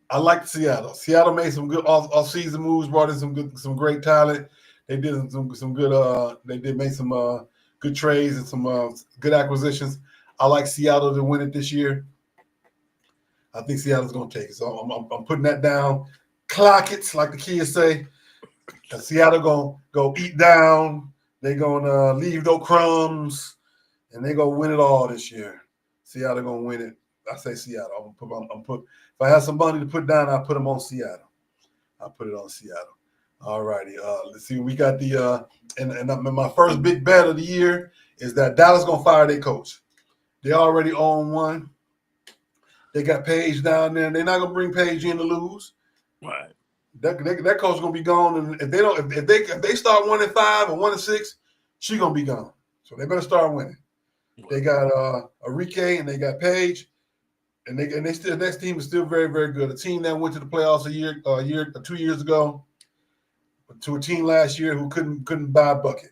I like Seattle. Seattle made some good off-season moves, brought in some great talent. They did some good. They did make some good trades and some good acquisitions. I like Seattle to win it this year. I think Seattle's going to take it. So I'm putting that down. Clock it, like the kids say. Seattle going to go eat down. They're going to leave no crumbs, and they're going to win it all this year. Seattle going to win it. I say Seattle. If I have some money to put down, I'll put them on Seattle. I'll put it on Seattle. All righty. Let's see. We got the and my first big bet of the year is that Dallas gonna fire their coach. They already own one. They got Paige down there. They're not gonna bring Paige in to lose. Right. That coach is gonna be gone. And if they start 1-5 or 1-6, she gonna be gone. So they better start winning. They got Enrique and they got Paige. And they still, next team is still very, very good. A team that went to the playoffs 2 years ago, to a team last year who couldn't buy a bucket.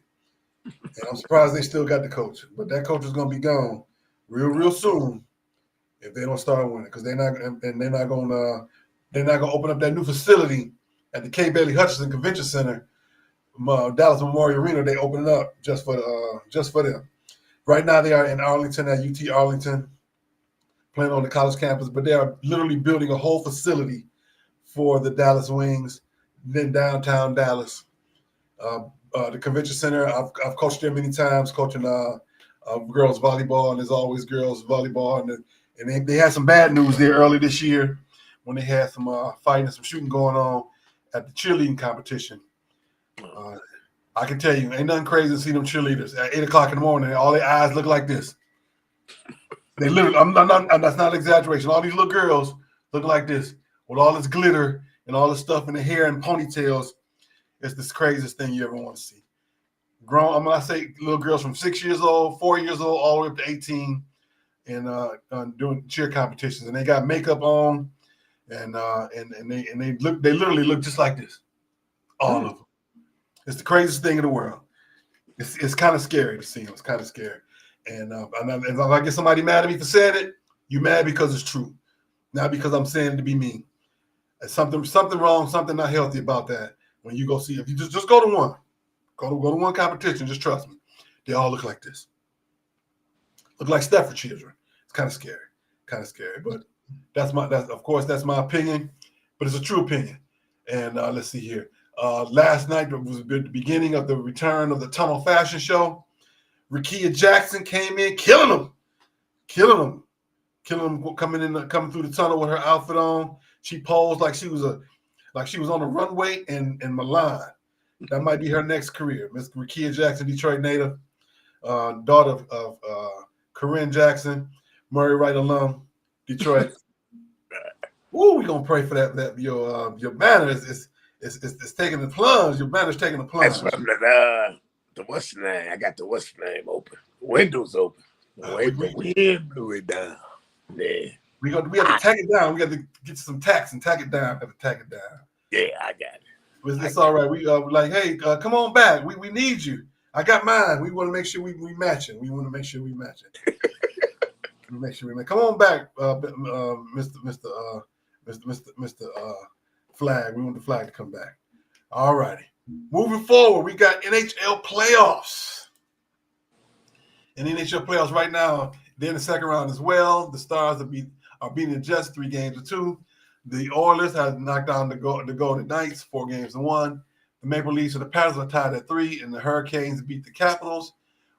And I'm surprised they still got the coach. But that coach is going to be gone real soon if they don't start winning, because they're not going to open up that new facility at the K. Bailey Hutchinson Convention Center, Dallas Memorial Arena. They open it up just for them. Right now they are in Arlington at UT Arlington, playing on the college campus, but they are literally building a whole facility for the Dallas Wings, then downtown Dallas. The convention center, I've coached there many times, coaching girls volleyball, and there's always girls volleyball. And they had some bad news there early this year when they had some fighting and some shooting going on at the cheerleading competition. I can tell you, ain't nothing crazy to see them cheerleaders at 8 o'clock in the morning. All their eyes look like this. They literally, that's not an exaggeration. All these little girls look like this with all this glitter and all this stuff in the hair and ponytails. It's the craziest thing you ever want to see. I say little girls from 6 years old, 4 years old, all the way up to 18, and doing cheer competitions. And they got makeup on, and they literally look just like this. All of them. It's the craziest thing in the world. It's kind of scary to see them. It's kind of scary. And if I get somebody mad at me for saying it, you mad because it's true, not because I'm saying it to be mean. There's something wrong, something not healthy about that. When you go see, if you just go to one, go to one competition, just trust me, they all look like this. Look like Stepford children. It's kind of scary, but that's my opinion, but it's a true opinion. And let's see here. Last night was the beginning of the return of the Tunnel Fashion Show. Rickea Jackson came in, killing them, coming through the tunnel with her outfit on. She posed like she was on a runway in Milan. That might be her next career. Miss Rickea Jackson, Detroit native, daughter of Corinne Jackson, Murray Wright alum, Detroit. Ooh, we gonna pray for that. Your banner is taking the plunge. Your banner's taking the plunge. That's from the what's the name? I got the what's the name open. The windows open. The wind blew it down. Yeah. We have to tack it down. We got to get some tacks and tack it down. Have to tack it down. Yeah, I got it. It's all right. We like, hey, come on back. We need you. I got mine. We want to make sure we match it. We want to make sure we match it. Come on back, Mr. Flag. We want the flag to come back. All righty. Moving forward, we got NHL playoffs. In the NHL playoffs right now, they're in the second round as well. The Stars are beating Jets 3-2. The Oilers have knocked down the Golden Knights 4-1. The Maple Leafs and the Panthers are tied at 3, and the Hurricanes beat the Capitals.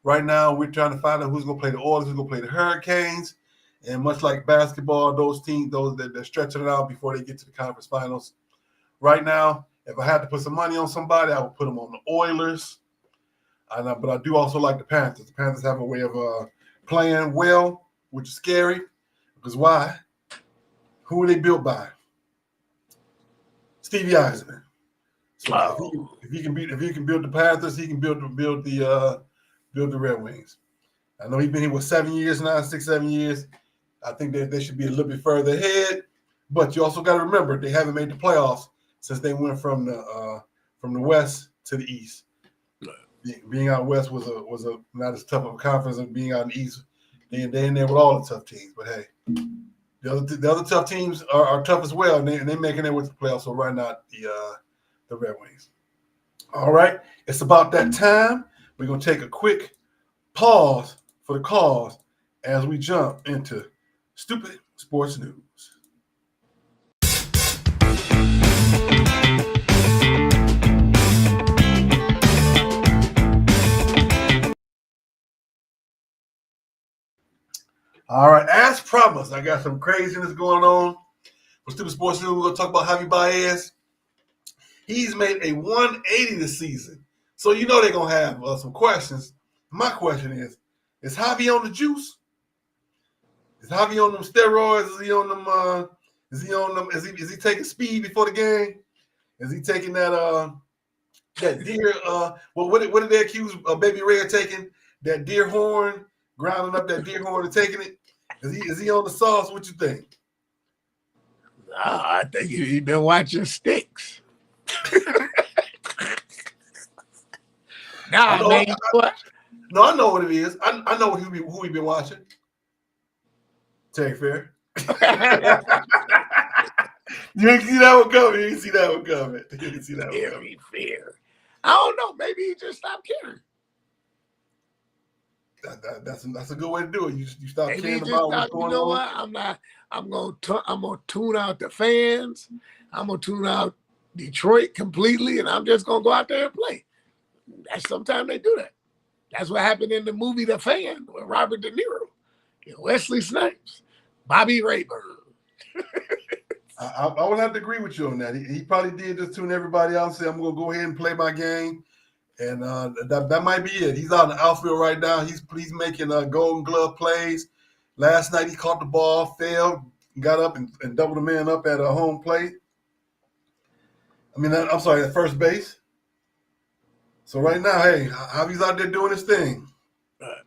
Right now, we're trying to find out who's going to play the Oilers, who's going to play the Hurricanes. And much like basketball, those teams, they're stretching it out before they get to the conference finals. Right now, if I had to put some money on somebody, I would put them on the Oilers. But I do also like the Panthers. The Panthers have a way of playing well, which is scary. Because why? Who are they built by? Stevie Eisenman. So if he can build the Panthers, he can build the Red Wings. I know he's been here with 7 years now, 6-7 years. I think they should be a little bit further ahead. But you also got to remember they haven't made the playoffs since they went from the West to the East. Being out West was a not as tough of a conference as being out in the East. They in there with all the tough teams. But hey, the other tough teams are tough as well, and they're making their way to the playoffs. So right now the Red Wings. All right, it's about that time. We're gonna take a quick pause for the cause as we jump into Stupid Sports News. All right, as promised, I got some craziness going on for Stupid Sports News. We're going to talk about Javi Báez. He's made a 180 this season. So you know they're going to have some questions. My question is Javi on the juice? Is Javi on them steroids? Is he on them? Is he taking speed before the game? Is he taking that deer? What did they accuse Baby Ray of taking? That deer horn, grounding up that deer horn and taking it. Is he on the sauce? What you think? I think he's been watching Sticks. I know what it is. I know who he been watching. Terry Fair. You didn't see that one coming. Terry Fair. I don't know. Maybe he just stopped caring. That's a good way to do it. You stop Maybe caring about what's going on. You know what? I'm gonna tune out the fans. I'm gonna tune out Detroit completely, and I'm just gonna go out there and play. Sometimes they do that. That's what happened in the movie The Fan with Robert De Niro, Wesley Snipes, Bobby Rayburn. I would have to agree with you on that. He probably did just tune everybody out and say, I'm going to go ahead and play my game. And that might be it. He's out in the outfield right now. He's making Golden Glove plays. Last night he caught the ball, failed, got up and doubled the man up at a home plate. At first base. So right now, hey, Javi's out there doing his thing. Right.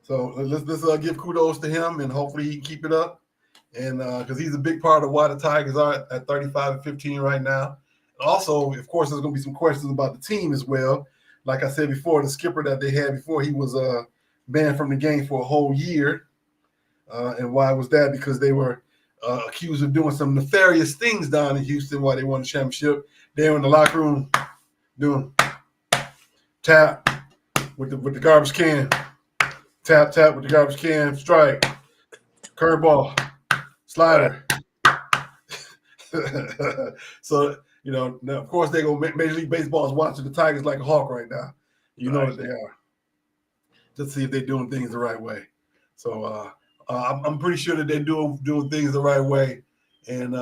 So let's give kudos to him, and hopefully he can keep it up. And because he's a big part of why the Tigers are at 35-15 right now. Also, of course, there's going to be some questions about the team as well. Like I said before, the skipper that they had before, he was banned from the game for a whole year. And why was that? Because they were accused of doing some nefarious things down in Houston while they won the championship. They were in the locker room doing tap with the garbage can, tap with the garbage can, strike, curveball, slider. So now, of course, they go. Major League Baseball is watching the Tigers like a hawk right now. You know that they are. Just see if they're doing things the right way. So I'm pretty sure that they're doing things the right way. And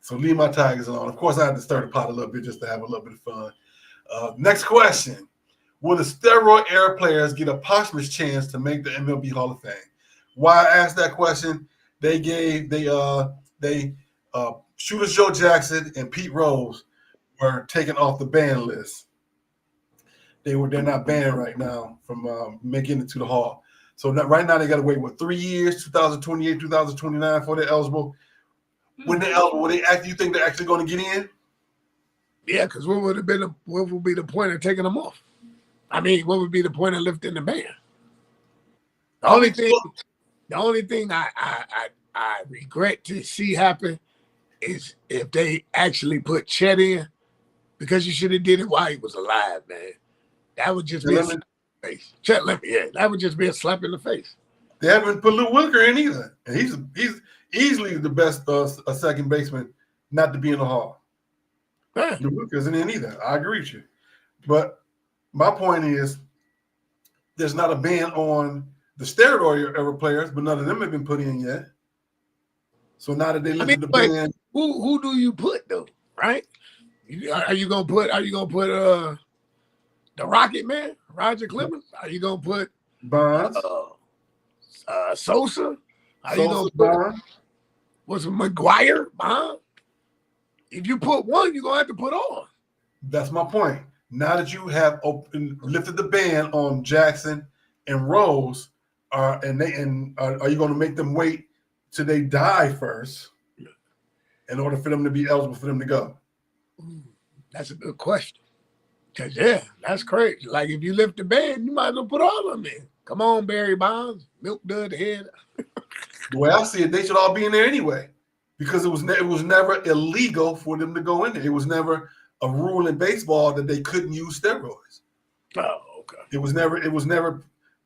so leave my Tigers alone. Of course, I had to stir the pot a little bit just to have a little bit of fun. Next question. Will the steroid-era players get a posthumous chance to make the MLB Hall of Fame? Why I asked that question, Shooter Joe Jackson and Pete Rose were taken off the ban list. They're not banned right now from making it to the Hall. So right now they got to wait 3 years, 2028, 2029 before they're eligible. When they're eligible, you think they're actually going to get in? Yeah, because what would be the point of taking them off? I mean, what would be the point of lifting the ban? The only thing I regret to see happen is if they actually put Chet in, because you should have did it while he was alive, man. That would just be a slap in the face. Chet Lemon, yeah, that would just be a slap in the face. They haven't put Lou Wilker in either. And he's easily the best second baseman not to be in the Hall. Yeah. Lou Wilker isn't in either. I agree with you. But my point is there's not a ban on the steroid-era players, but none of them have been put in yet. So now that they lifted the ban, who do you put though? Right? Are you gonna put the Rocket Man, Roger Clemens? Are you gonna put Bonds, Sosa? Are you gonna put what's McGuire? Bond? If you put one, you're gonna have to put all. That's my point. Now that you have lifted the ban on Jackson and Rose, are you going to make them wait till they die first in order for them to be eligible for them to go? That's a good question. Because, yeah, that's crazy. Like, if you lift the ban, you might as well put all of them in. Come on, Barry Bonds. Milk Dud head. The way I see it, they should all be in there anyway, because it was never illegal for them to go in there. It was never a rule in baseball that they couldn't use steroids. Oh, okay. It was never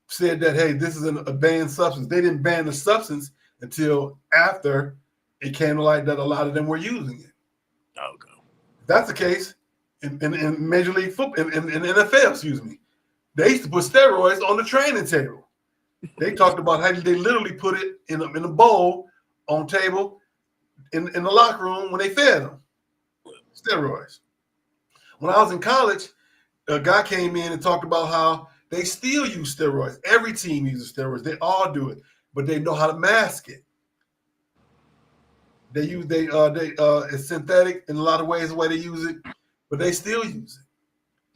said that, hey, this is a banned substance. They didn't ban the substance until after it came to light that a lot of them were using it. Okay. If that's the case, in Major League Football, in NFL, excuse me, they used to put steroids on the training table. They talked about how they literally put it in a bowl on table in the locker room when they fed them. Steroids. When I was in college, a guy came in and talked about how they still use steroids. Every team uses steroids. They all do it, but they know how to mask it. It's synthetic in a lot of ways the way they use it, but they still use it.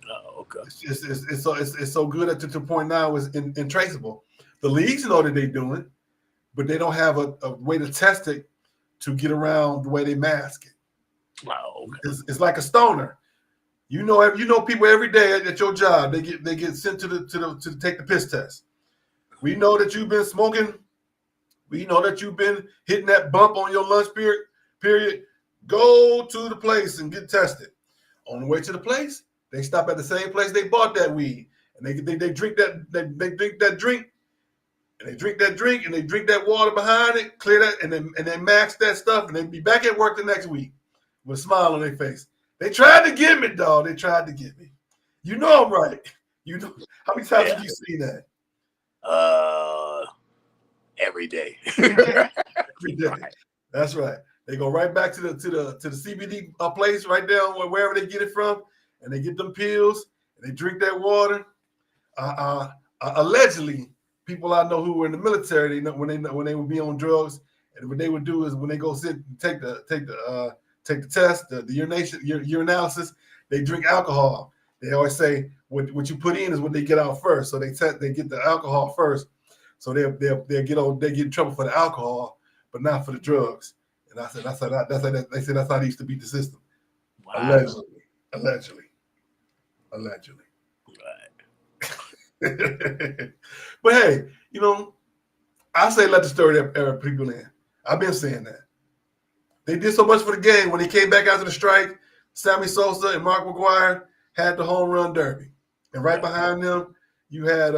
Oh, okay. It's so good at the point now is intraceable. The leagues know that they're doing it, but they don't have a way to test it to get around the way they mask it. Oh, okay. It's like a stoner. You know people every day at your job. They get sent to take the piss test. We know that you've been smoking. We know that you've been hitting that bump on your lunch period. Go to the place and get tested. On the way to the place, they stop at the same place they bought that weed, and they drink that drink, and they drink that drink, and they drink that water behind it, clear that, and they max that stuff, and they be back at work the next week with a smile on their face. They tried to get me, dog. They tried to get me. You know I'm right. You know how many times have you seen that? Every day. Every day. That's right. They go right back to the CBD place right there, wherever they get it from, and they get them pills and they drink that water. Allegedly, people I know who were in the military, they know when they would be on drugs, and what they would do is when they go sit and take the test, the urinalysis, they drink alcohol. They always say what you put in is what they get out first. So they get the alcohol first. So they get in trouble for the alcohol, but not for the drugs. And I said that's how they used to beat the system. Wow. Allegedly. Right. But hey, I say let the steroid-era people in. I've been saying that. They did so much for the game. When they came back after the strike, Sammy Sosa and Mark McGwire had the home run derby. And right behind them, you had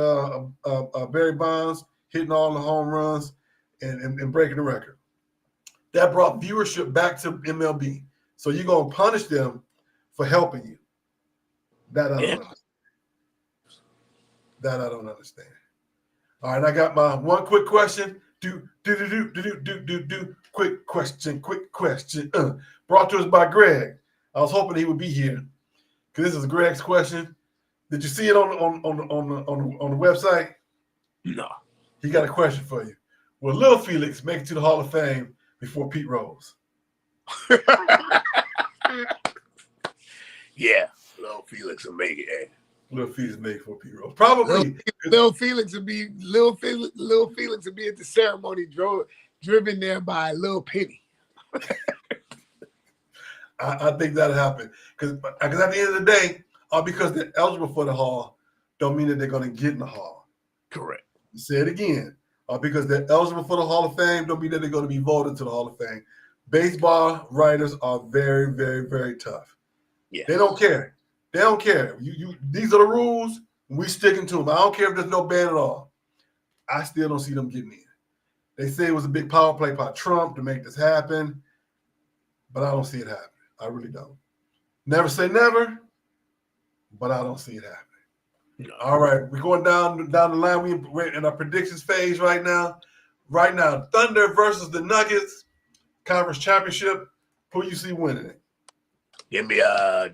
Barry Bonds hitting all the home runs and breaking the record. That brought viewership back to MLB. So you're going to punish them for helping you. That I don't understand. All right, I got my one quick question. Quick question. Brought to us by Greg. I was hoping he would be here because this is Greg's question. Did you see it on the website? No. He got a question for you. Will Lil Felix make it to the Hall of Fame before Pete Rose? Yeah, Lil Felix will make it. Eh? Lil Felix make it for Pete Rose. Probably. Lil Felix will be at the ceremony driven there by Lil Penny. I think that'll happen because at the end of the day, because they're eligible for the Hall, don't mean that they're going to get in the Hall. Correct. Say it again. Because they're eligible for the Hall of Fame, don't mean that they're going to be voted to the Hall of Fame. Baseball writers are very, very, very tough. Yeah. They don't care. They don't care. These are the rules. We sticking to them. I don't care if there's no ban at all. I still don't see them getting in. They say it was a big power play by Trump to make this happen, but I don't see it happening. I really don't. Never say never, but I don't see it happening. No. All right, we're going down the line. We're in our predictions phase right now. Right now, Thunder versus the Nuggets, conference championship. Who you see winning it? Give me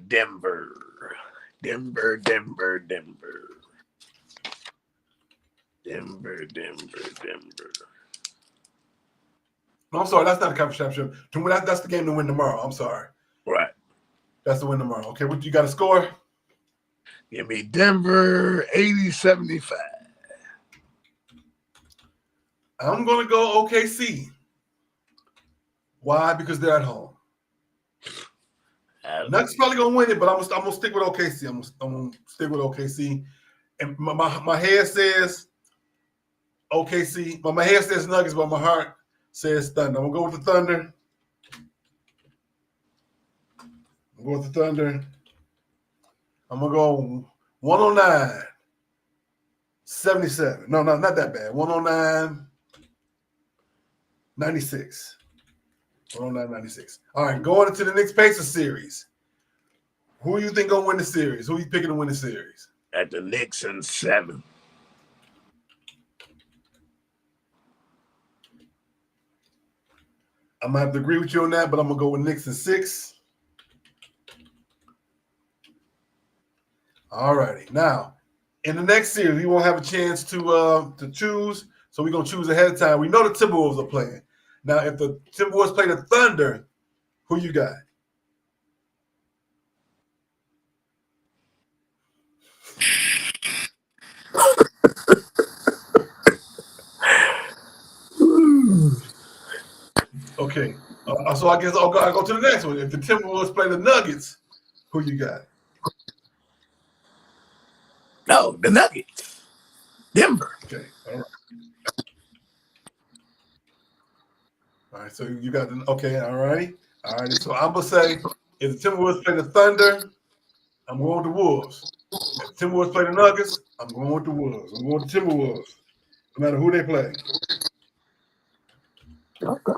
Denver. Denver. No, I'm sorry. That's not a conference championship. That's the game to win tomorrow. I'm sorry. Right. That's the win tomorrow. Okay, what you got to score? Give me Denver 80-75. I'm going to go OKC. Why? Because they're at home. Nuggets probably going to win it, but I'm going to stick with OKC. I'm going to stick with OKC. And my head says OKC. My head says Nuggets, but my heart says Thunder. I'm going to go with the Thunder. I'm going with the Thunder. I'm going to go 109-77. No, not that bad. 109-96. 109-96. All right, going into the Knicks-Pacers series. Who do you think going to win the series? Who are you picking to win the series? At the Knicks in 7. I'm going to have to agree with you on that, but I'm going to go with Knicks in 6. All righty. Now, in the next series, we won't have a chance to choose, so we're going to choose ahead of time. We know the Timberwolves are playing. Now, if the Timberwolves play the Thunder, who you got? Okay. So I guess I'll go to the next one. If the Timberwolves play the Nuggets, who you got? No, the Nuggets. Denver. Okay. All right. All right. So you got the okay. All right. All right. So I'm gonna say if the Timberwolves play the Thunder, I'm going with the Wolves. If the Timberwolves play the Nuggets, I'm going with the Wolves. I'm going with the Timberwolves, no matter who they play. Okay.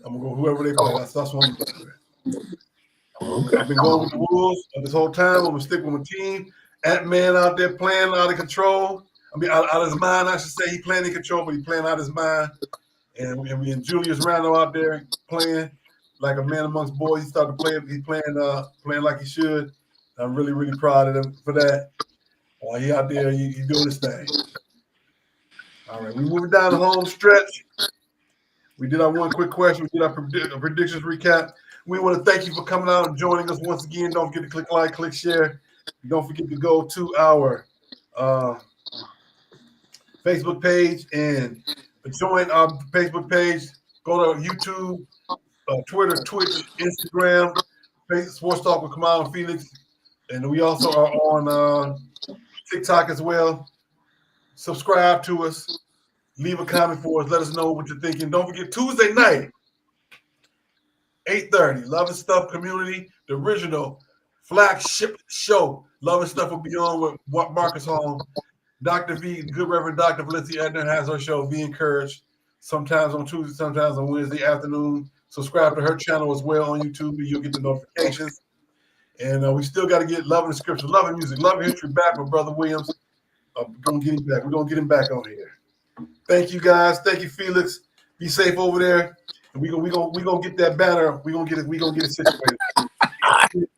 I'm gonna go whoever they play. That's what I'm going with. I've been going with the Wolves this whole time. I'm gonna stick with my team. Ant-Man out there playing out of control. I mean, out of his mind, I should say. He playing in control, but he playing out of his mind. And we and Julius Randle out there playing like a man amongst boys. He started playing. He's playing like he should. I'm really, really proud of him for that. He out there, he doing his thing. All right, we moving down the home stretch. We did our one quick question. We did our predictions recap. We want to thank you for coming out and joining us once again. Don't forget to click like, click share. Don't forget to go to our Facebook page and join our Facebook page. Go to YouTube, Twitter, Twitch, Instagram, Sports Talk with Kamau and Felix. And we also are on TikTok as well. Subscribe to us. Leave a comment for us. Let us know what you're thinking. Don't forget Tuesday night, 8:30. Love and Stuff Community, the original flagship show. Love and Stuff will be on with Marcus Hall. Dr. V, Good Reverend Dr. Valencia Edna has her show, Be Encouraged, sometimes on Tuesday, sometimes on Wednesday afternoon. Subscribe to her channel as well on YouTube. You'll get the notifications. And we still got to get Love and Scripture, Love and Music, Love and History back with Brother Williams. We're going to get him back. We're going to get him back on here. Thank you, guys. Thank you, Felix. Be safe over there. And we're gonna get that banner. We're gonna get it situated.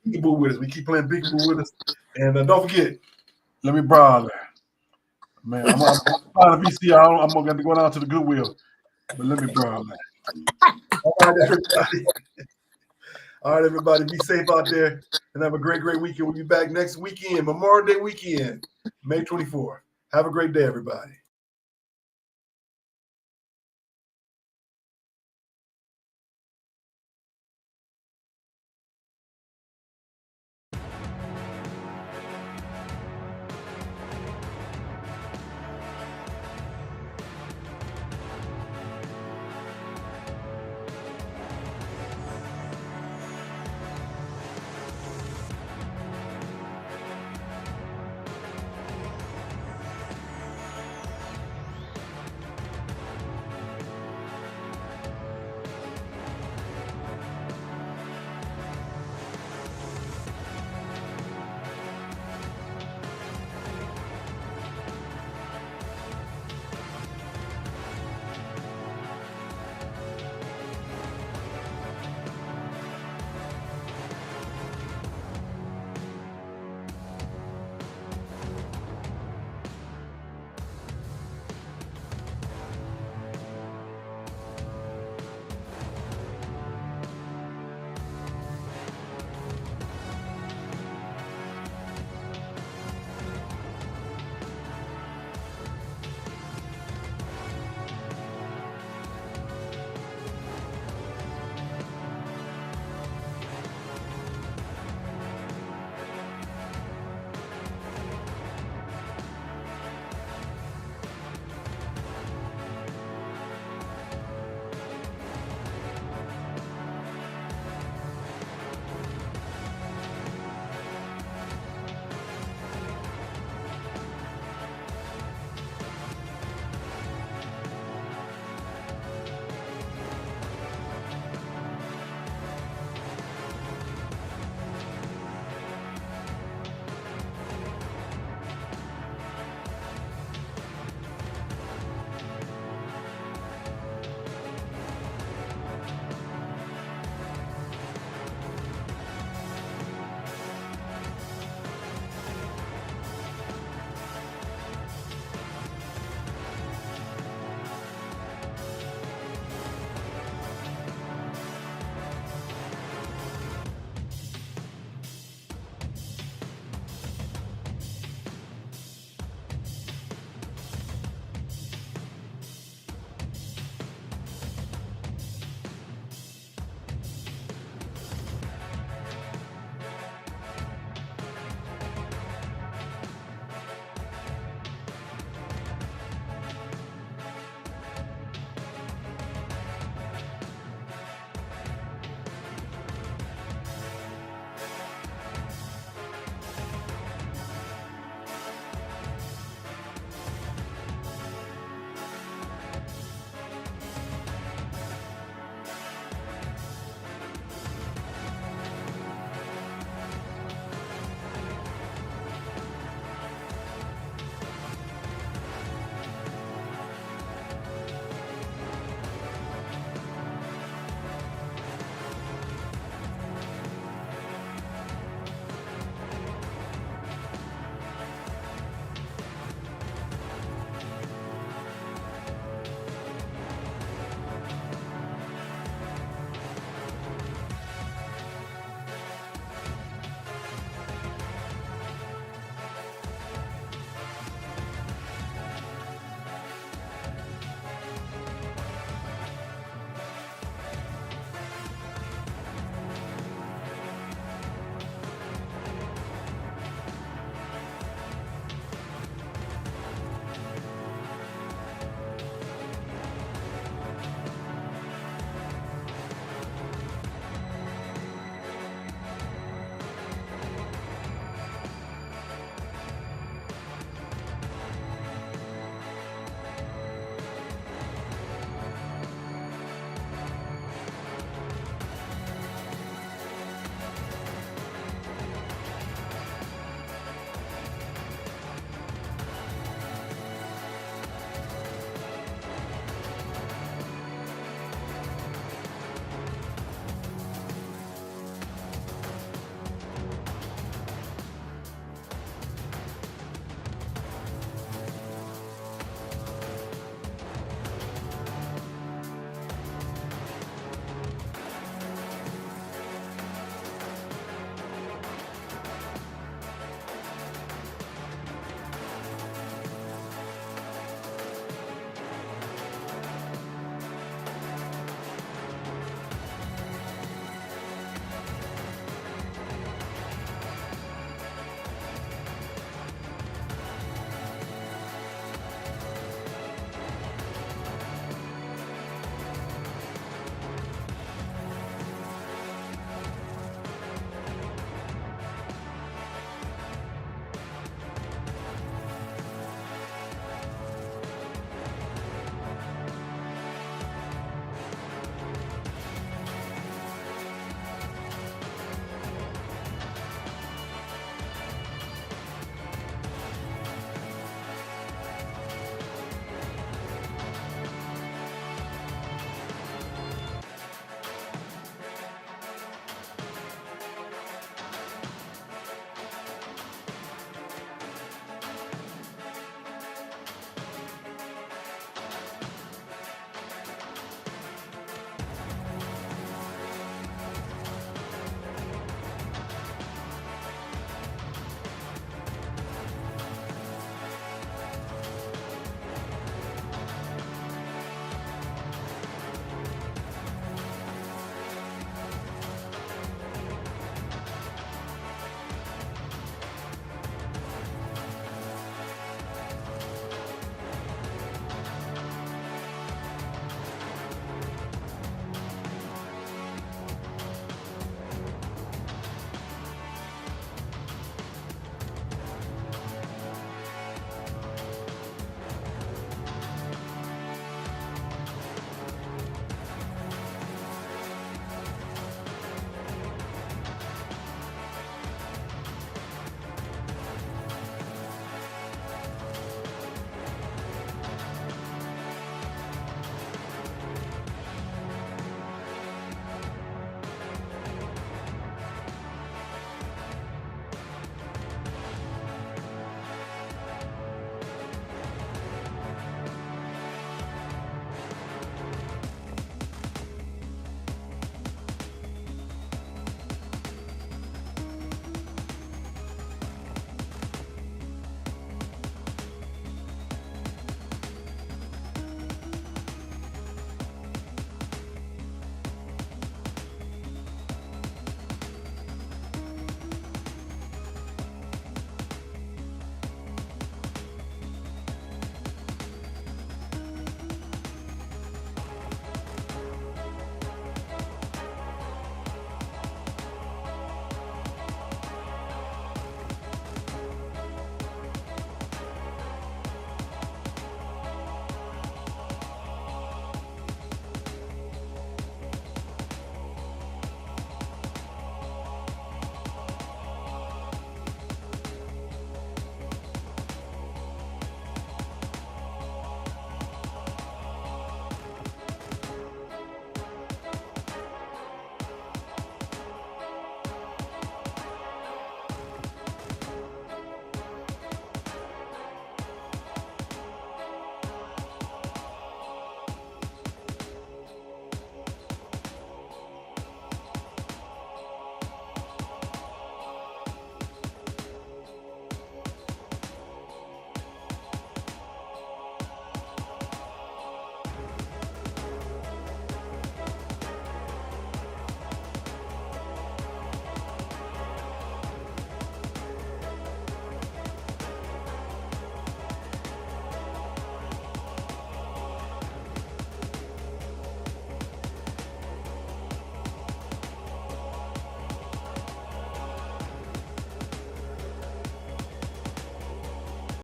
Peekaboo with us. We keep playing peekaboo with us. And don't forget, let me browse there. Man, I'm on the VCR. I'm gonna go down to the Goodwill. But let me browse that. All right, everybody. All right, everybody. Be safe out there and have a great weekend. We'll be back next weekend, Memorial Day weekend, May 24th. Have a great day, everybody.